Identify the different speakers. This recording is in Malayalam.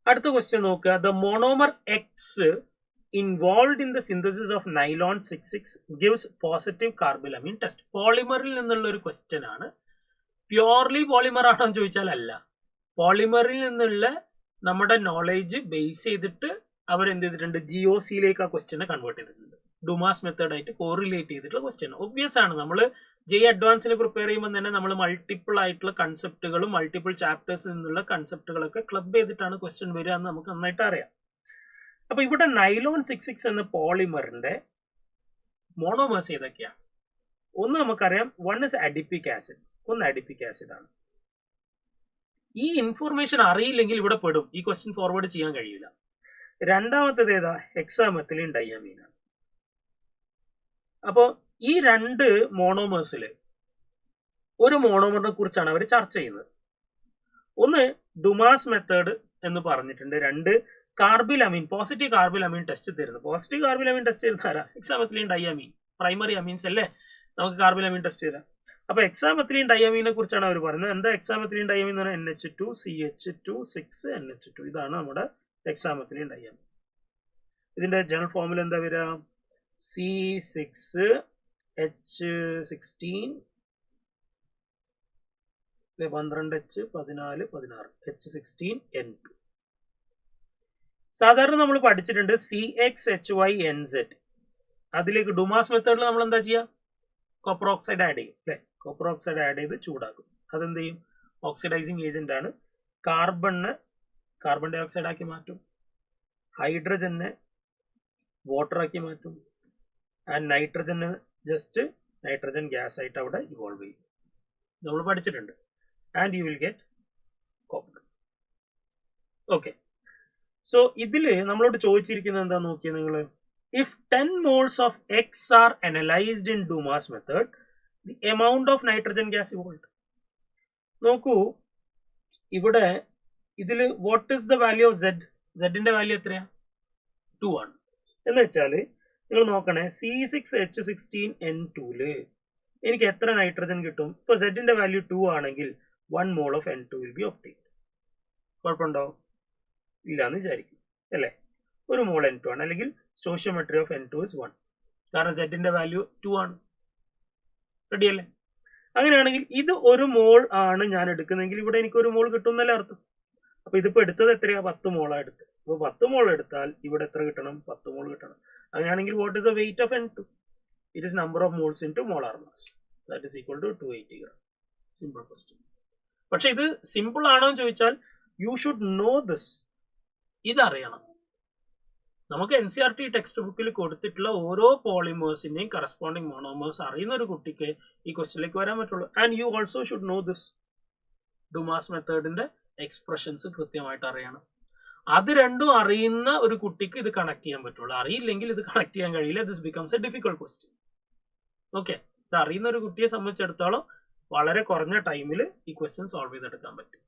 Speaker 1: അടുത്ത ക്വസ്റ്റ്യൻ നോക്കുക. The monomer X involve in the synthesis of nylon 66 gives positive carbylamine test. പോളിമറിൽ നിന്നുള്ള ഒരു ക്വസ്റ്റ്യൻ ആണ്. പ്യോർലി പോളിമർ ആണോ എന്ന് ചോദിച്ചാൽ അല്ല. പോളിമറിൽ നിന്നുള്ള നമ്മുടെ നോളേജ് ബേസ് ചെയ്തിട്ട് അവർ എന്ത് ചെയ്തിട്ടുണ്ട്, GOC-യിലേക്ക് ആ ക്വസ്റ്റ്യനെ കൺവേർട്ട് ചെയ്തിട്ടുണ്ട്. ഡുമാസ് മെത്തേഡ് ആയിട്ട് കോറിലേറ്റ് ചെയ്തിട്ടുള്ള ക്വസ്റ്റ്യൻ. ഒബ്വിയസ് ആണ്. നമ്മൾ അഡ്വാൻസിന് പ്രിപ്പയർ ചെയ്യുമ്പോൾ തന്നെ നമ്മൾ മൾട്ടിപ്പിൾ ആയിട്ടുള്ള കൺസെപ്റ്റുകളും മൾട്ടിപ്പിൾ ചാപ്റ്റേഴ്സിൽ നിന്നുള്ള കൺസെപ്റ്റുകളൊക്കെ ക്ലബ് ചെയ്തിട്ടാണ് ക്വസ്റ്റ്യൻ വരിക എന്ന് നമുക്ക് നന്നായിട്ട് അറിയാം. അപ്പൊ ഇവിടെ നൈലോൺ 66 എന്ന പോളിമറിന്റെ മോണോമേഴ്സ് ഏതൊക്കെയാണ്? ഒന്ന് നമുക്കറിയാം, വൺ ഇസ് അഡിപ്പിക് ആസിഡ്, ഒന്ന് അഡിപ്പിക് ആസിഡ് ആണ്. ഈ ഇൻഫോർമേഷൻ അറിയില്ലെങ്കിൽ ഇവിടെ പെടും, ഈ ക്വസ്റ്റ്യൻ ഫോർവേഡ് ചെയ്യാൻ കഴിയില്ല. രണ്ടാമത്തേത് ഏതാ? ഹെക്സാമെത്തിലീൻ ഡൈയമീൻ ആണ്. അപ്പോൾ ഈ രണ്ട് മോണോമേഴ്സിൽ ഒരു മോണോമറിനെ കുറിച്ചാണ് അവർ ചർച്ച ചെയ്യുന്നത്. ഒന്ന് ഡുമാസ് മെത്തേഡ് എന്ന് പറഞ്ഞിട്ടുണ്ട്. രണ്ട് കാർബിലമീൻ, പോസിറ്റീവ് കാർബിലമീൻ ടെസ്റ്റ് തരുന്നത്. പോസിറ്റീവ് കാർബിലമീൻ ടെസ്റ്റ് ചെയ്യുന്ന ആരാ? ഹെക്സാമെത്തിലീൻ ഡൈയമീൻ. പ്രൈമറി അമീൻസ് അല്ലേ നമുക്ക് കാർബിലമീൻ ടെസ്റ്റ് ചെയ്താൽ. അപ്പൊ ഹെക്സാമെത്തിലീൻ ഡൈയമീനെ കുറിച്ചാണ് അവർ പറയുന്നത്. എന്താ ഹെക്സാമെത്തിലീൻ ഡൈയമീൻ എന്ന് പറഞ്ഞാൽ NH2 CH2 6 NH2. ഇതാണ് നമ്മുടെ ഹെക്സാമെത്തിലീൻ ഡൈയമീൻ. ഇതിന്റെ ജനറൽ ഫോമിൽ എന്താ വരിക? C6H16 12H14 16 H16N2. സാധാരണ നമ്മൾ പഠിച്ചിട്ടുണ്ട് CXHYNZ. അതിലേക്ക് ഡുമാസ് മെത്തേഡിൽ നമ്മൾ എന്താ ചെയ്യുക? കോപ്പർ ഓക്സൈഡ് ആഡ് ചെയ്യും അല്ലെ? കോപ്പർ ഓക്സൈഡ് ആഡ് ചെയ്ത് ചൂടാക്കും. അതെന്ത് ചെയ്യും? ഓക്സിഡൈസിങ് ഏജന്റ് ആണ്. കാർബൺ ഡൈ ഓക്സൈഡ് ആക്കി മാറ്റും, ഹൈഡ്രജനെ വാട്ടർ ആക്കി മാറ്റും, and nitrogen just nitrogen gas ആയിട്ട് അവിടെ ഇവോൾവ് ചെയ്യും. നമ്മൾ പഠിച്ചിട്ടുണ്ട്. And you will get copper. Okay, so ഇതില് നമ്മളോട് ചോദിച്ചിരിക്കുന്നത് എന്താ നോക്കിയത് നിങ്ങൾ? If 10 moles of X are analyzed in Dumas method, the amount of nitrogen gas evolved. നോക്കൂ, ഇവിടെ ഇതില് what is the value of Z? Zന്റെ വാല്യൂ എത്രയാ? 2 ആണ്. എന്ന് വെച്ചാൽ നിങ്ങൾ നോക്കണേ, C6H16N2 എനിക്ക് എത്ര നൈട്രജൻ കിട്ടും? ഇപ്പൊ Zന്റെ വാല്യൂ 2 ആണെങ്കിൽ 1 mole of N2 will be obtained. കുഴപ്പമുണ്ടോ? ഇല്ലാന്ന് വിചാരിക്കും അല്ലേ? ഒരു മോൾ N2 ആണ്, അല്ലെങ്കിൽ സ്റ്റോഷിയോമെട്രി ഓഫ് N2 is 1. കാരണം Zന്റെ വാല്യൂ 2 ആണ്. റെഡി അല്ലേ? അങ്ങനെയാണെങ്കിൽ ഇത് ഒരു മോൾ ആണ് ഞാൻ എടുക്കുന്നതെങ്കിൽ ഇവിടെ എനിക്ക് ഒരു മോൾ കിട്ടും എന്നല്ലേ അർത്ഥം. അപ്പൊ ഇതിപ്പോ എടുത്തത് എത്രയാ? 10 മോളാണ് എടുത്തത്. അപ്പൊ 10 മോൾ എടുത്താൽ ഇവിടെ എത്ര കിട്ടണം? 10 മോൾ കിട്ടണം. അങ്ങനെയാണെങ്കിൽ what is the weight of N2? It is number of moles into molar mass. That is equal to 280 gram. Simple question. പക്ഷെ ഇത് സിമ്പിൾ ആണോ എന്ന് ചോദിച്ചാൽ യു ഷുഡ് നോ ദിസ്. ഇതറിയണം. നമുക്ക് NCERT ടെക്സ്റ്റ് ബുക്കിൽ കൊടുത്തിട്ടുള്ള ഓരോ പോളിമേഴ്സിന്റെയും കറസ്പോണ്ടിങ് മോണോമേഴ്സ് അറിയുന്ന ഒരു കുട്ടിക്ക് ഈ ക്വസ്റ്റ്യനിലേക്ക് വരാൻ പറ്റുള്ളൂ. And you also should know this. Dumas മെത്തേഡിന്റെ എക്സ്പ്രഷൻസ് കൃത്യമായിട്ട് അറിയണം. അത് രണ്ടും അറിയുന്ന ഒരു കുട്ടിക്ക് ഇത് കണക്ട് ചെയ്യാൻ പറ്റുള്ളൂ. അറിയില്ലെങ്കിൽ ഇത് കണക്ട് ചെയ്യാൻ കഴിയില്ല. This becomes A difficult question. Okay, ഇത് അറിയുന്ന ഒരു കുട്ടിയെ സംബന്ധിച്ചിടത്തോളം വളരെ കുറഞ്ഞ ടൈമിൽ ഈ ക്വസ്റ്റ്യൻ സോൾവ് ചെയ്തെടുക്കാൻ പറ്റും.